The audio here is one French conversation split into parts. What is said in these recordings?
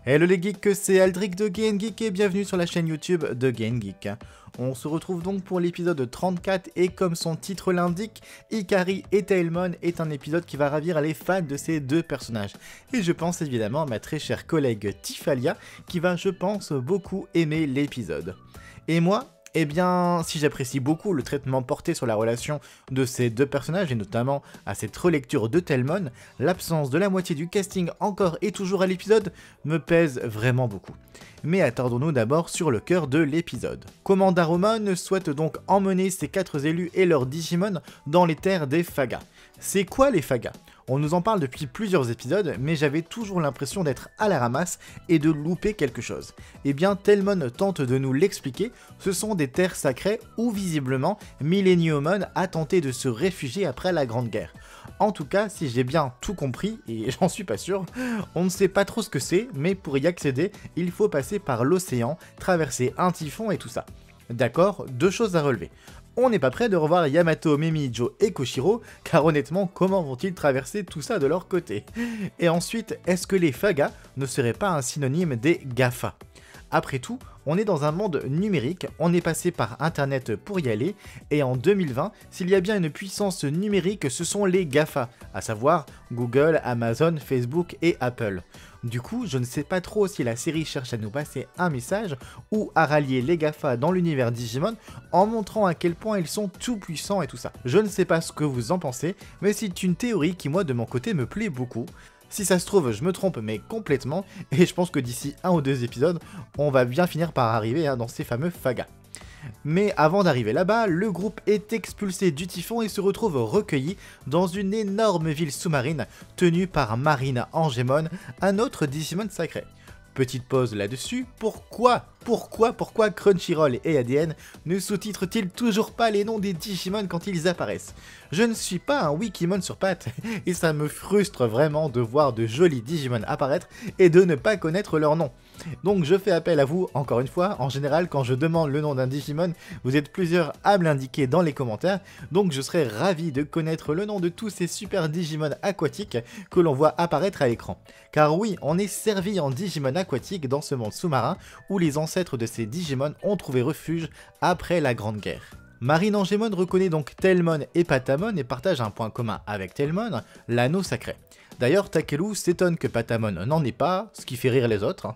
Hello les geeks, c'est Aldric de GainGeek et bienvenue sur la chaîne YouTube de GainGeek. On se retrouve donc pour l'épisode 34 et comme son titre l'indique, Ikari et Tailmon est un épisode qui va ravir les fans de ces deux personnages. Et je pense évidemment à ma très chère collègue Tifalia qui va je pense beaucoup aimer l'épisode. Et moi, eh bien, si j'apprécie beaucoup le traitement porté sur la relation de ces deux personnages, et notamment à cette relecture de Tailmon, l'absence de la moitié du casting encore et toujours à l'épisode me pèse vraiment beaucoup. Mais attardons-nous d'abord sur le cœur de l'épisode. Commandarumon souhaite donc emmener ses 4 élus et leurs Digimon dans les terres des Fagas. C'est quoi les Fagas ? On nous en parle depuis plusieurs épisodes, mais j'avais toujours l'impression d'être à la ramasse et de louper quelque chose. Eh bien, Tailmon tente de nous l'expliquer, ce sont des terres sacrées où visiblement Millenniumon a tenté de se réfugier après la Grande Guerre. En tout cas, si j'ai bien tout compris, et j'en suis pas sûr, on ne sait pas trop ce que c'est, mais pour y accéder, il faut passer par l'océan, traverser un typhon et tout ça. D'accord, 2 choses à relever. On n'est pas prêt de revoir Yamato, Mimijo et Koshiro, car honnêtement, comment vont-ils traverser tout ça de leur côté? Et ensuite, est-ce que les Fagas ne seraient pas un synonyme des GAFA? Après tout, on est dans un monde numérique, on est passé par internet pour y aller, et en 2020, s'il y a bien une puissance numérique, ce sont les GAFA, à savoir Google, Amazon, Facebook et Apple. Du coup, je ne sais pas trop si la série cherche à nous passer un message ou à rallier les GAFA dans l'univers Digimon en montrant à quel point ils sont tout puissants et tout ça. Je ne sais pas ce que vous en pensez, mais c'est une théorie qui moi de mon côté me plaît beaucoup. Si ça se trouve, je me trompe mais complètement, et je pense que d'ici 1 ou 2 épisodes, on va bien finir par arriver dans ces fameux Fagas. Mais avant d'arriver là-bas, le groupe est expulsé du typhon et se retrouve recueilli dans une énorme ville sous-marine tenue par Marina Angemon, un autre Digimon sacré. Petite pause là-dessus, pourquoi Crunchyroll et ADN ne sous-titrent-ils toujours pas les noms des Digimon quand ils apparaissent? Je ne suis pas un Wikimon sur pattes, et ça me frustre vraiment de voir de jolis Digimon apparaître et de ne pas connaître leur nom. Donc je fais appel à vous, encore une fois, en général quand je demande le nom d'un Digimon, vous êtes plusieurs à me l'indiquer dans les commentaires, donc je serais ravi de connaître le nom de tous ces super Digimon aquatiques que l'on voit apparaître à l'écran. Car oui, on est servi en Digimon aquatiques dans ce monde sous-marin où les ancêtres de ces Digimon ont trouvé refuge après la Grande Guerre. Marine Angemon reconnaît donc Tailmon et Patamon et partage un point commun avec Tailmon, l'anneau sacré. D'ailleurs, Takeru s'étonne que Patamon n'en ait pas, ce qui fait rire les autres,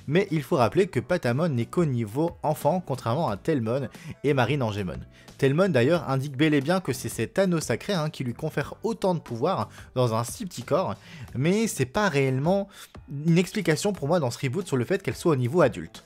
mais il faut rappeler que Patamon n'est qu'au niveau enfant, contrairement à Tailmon et Marine Angemon. Tailmon d'ailleurs indique bel et bien que c'est cet anneau sacré qui lui confère autant de pouvoir dans un si petit corps, mais c'est pas réellement une explication pour moi dans ce reboot sur le fait qu'elle soit au niveau adulte.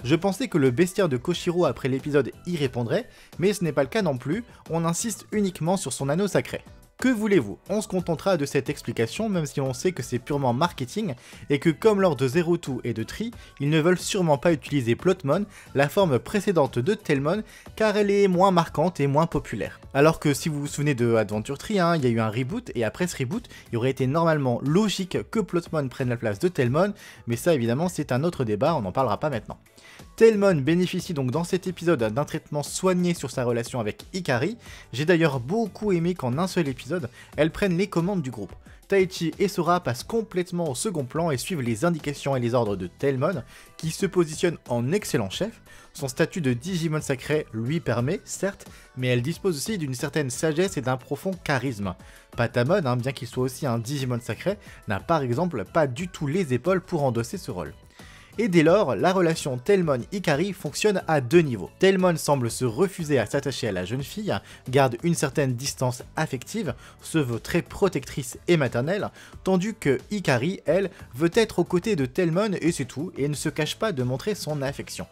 Je pensais que le bestiaire de Koshiro après l'épisode y répondrait, mais ce n'est pas le cas non plus, on insiste uniquement sur son anneau sacré. Que voulez-vous? On se contentera de cette explication même si on sait que c'est purement marketing et que comme lors de Zero Two et de Tri, ils ne veulent sûrement pas utiliser Plotmon, la forme précédente de Tailmon, car elle est moins marquante et moins populaire. Alors que si vous vous souvenez de Adventure Tri, il y a eu un reboot et après ce reboot, il aurait été normalement logique que Plotmon prenne la place de Tailmon, mais ça évidemment c'est un autre débat, on n'en parlera pas maintenant. Tailmon bénéficie donc dans cet épisode d'un traitement soigné sur sa relation avec Ikari. J'ai d'ailleurs beaucoup aimé qu'en un seul épisode, elles prennent les commandes du groupe. Taichi et Sora passent complètement au second plan et suivent les indications et les ordres de Tailmon, qui se positionne en excellent chef. Son statut de Digimon sacré lui permet, certes, mais elle dispose aussi d'une certaine sagesse et d'un profond charisme. Patamon, bien qu'il soit aussi un Digimon sacré, n'a par exemple pas du tout les épaules pour endosser ce rôle. Et dès lors, la relation Tailmon-Ikari fonctionne à 2 niveaux. Tailmon semble se refuser à s'attacher à la jeune fille, garde une certaine distance affective, se veut très protectrice et maternelle, tandis que Ikari, elle, veut être aux côtés de Tailmon et c'est tout, et ne se cache pas de montrer son affection.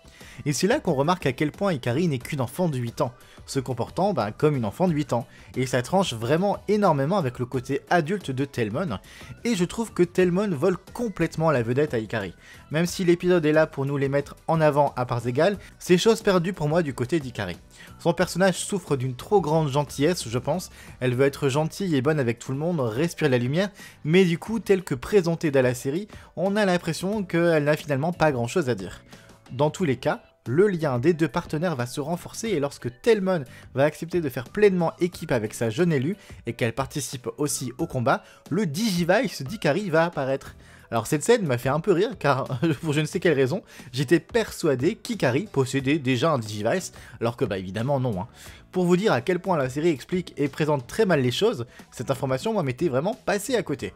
Et c'est là qu'on remarque à quel point Ikari n'est qu'une enfant de 8 ans, se comportant comme une enfant de 8 ans, et ça tranche vraiment énormément avec le côté adulte de Tailmon, et je trouve que Tailmon vole complètement la vedette à Ikari. Même si l'épisode est là pour nous les mettre en avant à parts égales, c'est chose perdue pour moi du côté d'Ikari. Son personnage souffre d'une trop grande gentillesse, je pense, elle veut être gentille et bonne avec tout le monde, respirer la lumière, mais du coup, telle que présentée dans la série, on a l'impression qu'elle n'a finalement pas grand chose à dire. Dans tous les cas, le lien des deux partenaires va se renforcer et lorsque Tailmon va accepter de faire pleinement équipe avec sa jeune élue et qu'elle participe aussi au combat, le Digivice d'Ikari va apparaître. Alors cette scène m'a fait un peu rire car, pour je ne sais quelle raison, j'étais persuadé qu'Ikari possédait déjà un Digivice, alors que bah évidemment non. Hein. Pour vous dire à quel point la série explique et présente très mal les choses, cette information moi m'était vraiment passée à côté.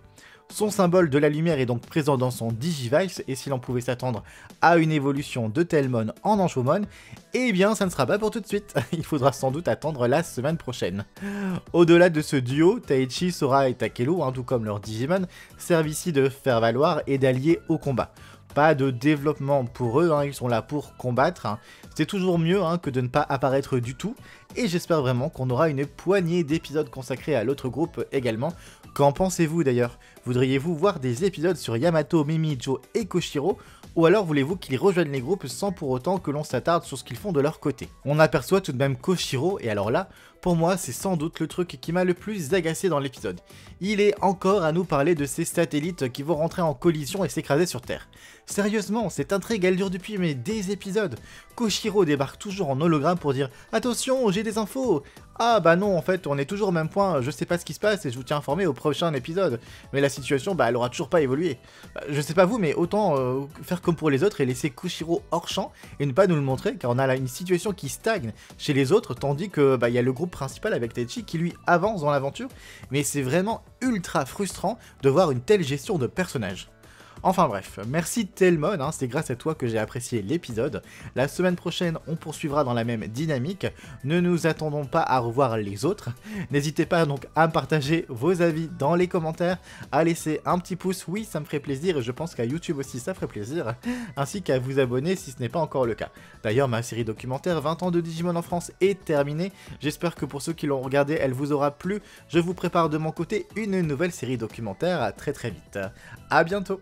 Son symbole de la lumière est donc présent dans son Digivice, et si l'on pouvait s'attendre à une évolution de Tailmon en Anshomon, eh bien ça ne sera pas pour tout de suite, il faudra sans doute attendre la semaine prochaine. Au-delà de ce duo, Taichi, Sora et Takelu, tout comme leur Digimon, servent ici de faire valoir et d'allier au combat. Pas de développement pour eux, ils sont là pour combattre. C'est toujours mieux que de ne pas apparaître du tout, et j'espère vraiment qu'on aura une poignée d'épisodes consacrés à l'autre groupe également. Qu'en pensez-vous d'ailleurs? Voudriez-vous voir des épisodes sur Yamato, Mimi, Joe et Koshiro? Ou alors voulez-vous qu'ils rejoignent les groupes sans pour autant que l'on s'attarde sur ce qu'ils font de leur côté? On aperçoit tout de même Koshiro, et alors là, pour moi, c'est sans doute le truc qui m'a le plus agacé dans l'épisode. Il est encore à nous parler de ces satellites qui vont rentrer en collision et s'écraser sur Terre. Sérieusement, cette intrigue elle dure depuis des épisodes. Koshiro débarque toujours en hologramme pour dire « Attention, j'ai des infos !» Ah bah non, en fait, on est toujours au même point, je sais pas ce qui se passe et je vous tiens informé au prochain épisode. Mais la situation, elle aura toujours pas évolué. Je sais pas vous, mais autant faire comme pour les autres et laisser Koshiro hors champ et ne pas nous le montrer, car on a là une situation qui stagne chez les autres, tandis que y a le groupe principal avec Taichi qui lui avance dans l'aventure. Mais c'est vraiment ultra frustrant de voir une telle gestion de personnages. Enfin bref, merci Tailmon, c'est grâce à toi que j'ai apprécié l'épisode. La semaine prochaine, on poursuivra dans la même dynamique. Ne nous attendons pas à revoir les autres. N'hésitez pas donc à partager vos avis dans les commentaires, à laisser un petit pouce, oui ça me ferait plaisir, et je pense qu'à YouTube aussi ça ferait plaisir, ainsi qu'à vous abonner si ce n'est pas encore le cas. D'ailleurs, ma série documentaire 20 ans de Digimon en France est terminée. J'espère que pour ceux qui l'ont regardée, elle vous aura plu. Je vous prépare de mon côté une nouvelle série documentaire très vite. À bientôt.